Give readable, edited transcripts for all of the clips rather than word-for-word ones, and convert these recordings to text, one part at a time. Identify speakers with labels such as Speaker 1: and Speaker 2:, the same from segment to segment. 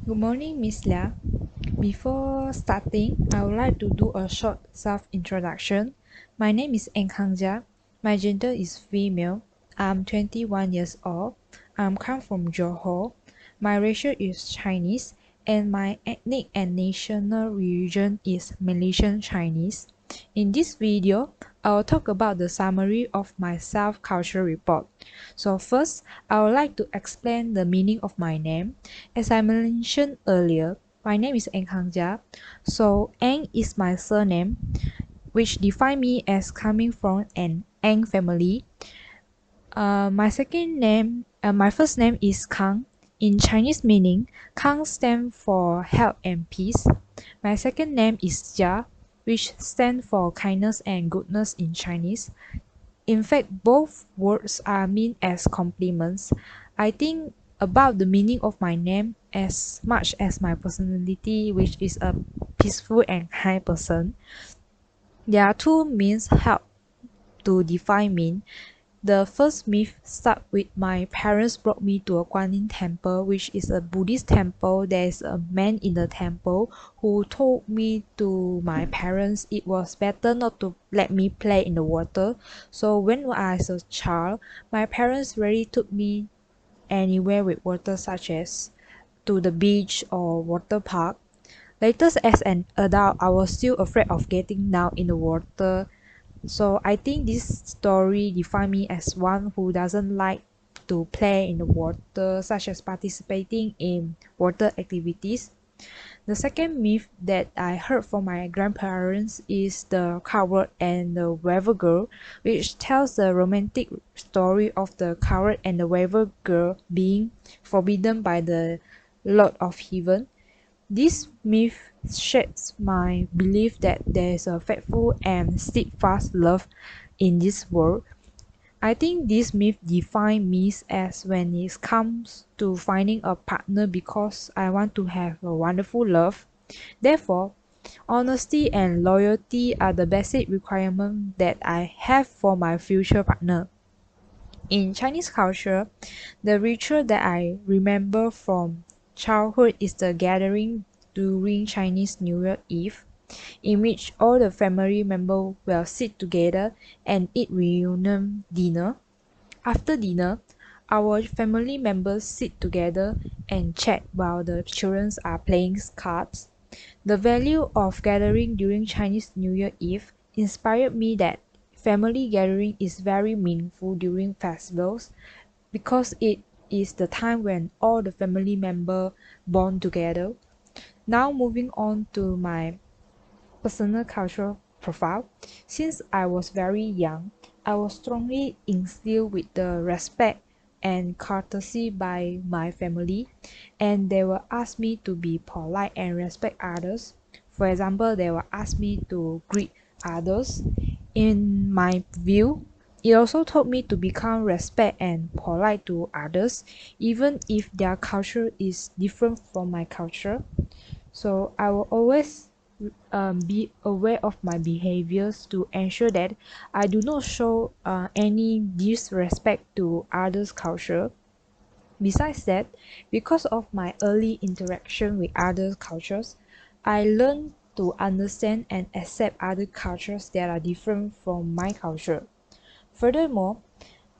Speaker 1: Good morning, Miss Lia. Before starting, I would like to do a short self-introduction. My name is Kang. My gender is female. I'm 21 years old. I'm come from Johor. My racial is Chinese, and my ethnic and national religion is Malaysian Chinese. In this video, I will talk about the summary of my self-culture report. So first, I would like to explain the meaning of my name. As I mentioned earlier, my name is Kang. So Ang is my surname, which define me as coming from an Ang family. My first name is Kang. In Chinese meaning, Kang stands for health and peace. My second name is Jia, which stands for kindness and goodness in Chinese. In fact, both words are meant as compliments. I think about the meaning of my name as much as my personality, which is a peaceful and kind person. There are two means help to define me. The first myth starts with my parents brought me to a Guanyin temple, which is a Buddhist temple. There is a man in the temple who told me to my parents it was better not to let me play in the water. So when I was a child, my parents really took me anywhere with water, such as to the beach or water park. Later, as an adult, I was still afraid of getting down in the water, so I think this story defines me as one who doesn't like to play in the water, such as participating in water activities. The second myth that I heard from my grandparents is the coward and the weaver girl, which tells the romantic story of the coward and the weaver girl being forbidden by the Lord of Heaven. This myth shapes my belief that there is a faithful and steadfast love in this world. I think this myth defines me as when it comes to finding a partner because I want to have a wonderful love. Therefore, honesty and loyalty are the basic requirements that I have for my future partner. In Chinese culture, the ritual that I remember from childhood is the gathering during Chinese New Year Eve, in which all the family members will sit together and eat reunion dinner. After dinner, our family members sit together and chat while the children are playing cards. The value of gathering during Chinese New Year Eve inspired me that family gathering is very meaningful during festivals because it is the time when all the family members bond together. Now moving on to my personal cultural profile. Since I was very young, I was strongly instilled with the respect and courtesy by my family, and they will ask me to be polite and respect others. For example, they will ask me to greet others. In my view, it also taught me to become respect and polite to others, even if their culture is different from my culture. So I will always be aware of my behaviors to ensure that I do not show any disrespect to others' culture. Besides that, because of my early interaction with other cultures, I learned to understand and accept other cultures that are different from my culture. Furthermore,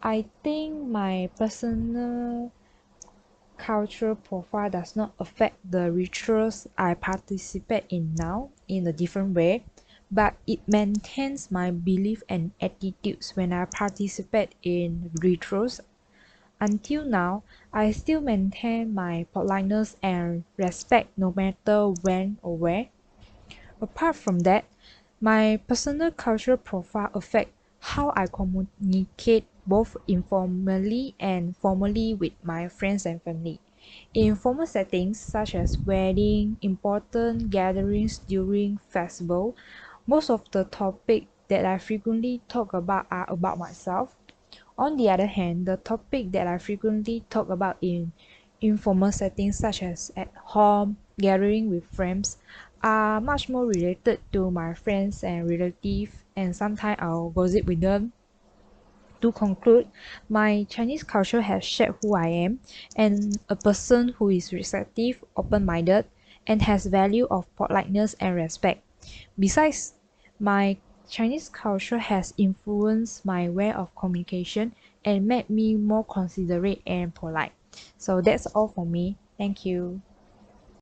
Speaker 1: I think my personal cultural profile does not affect the rituals I participate in now in a different way, but it maintains my belief and attitudes when I participate in rituals. Until now, I still maintain my politeness and respect no matter when or where. Apart from that, my personal cultural profile affects how I communicate both informally and formally with my friends and family. In formal settings such as wedding, important gatherings during festival, most of the topics that I frequently talk about are about myself. On the other hand, the topic that I frequently talk about in informal settings such as at home, gathering with friends, are much more related to my friends and relatives, and sometimes I'll gossip with them. To conclude, my Chinese culture has shaped who I am and a person who is receptive, open-minded, and has value of politeness and respect. Besides, my Chinese culture has influenced my way of communication and made me more considerate and polite. So that's all for me. Thank you.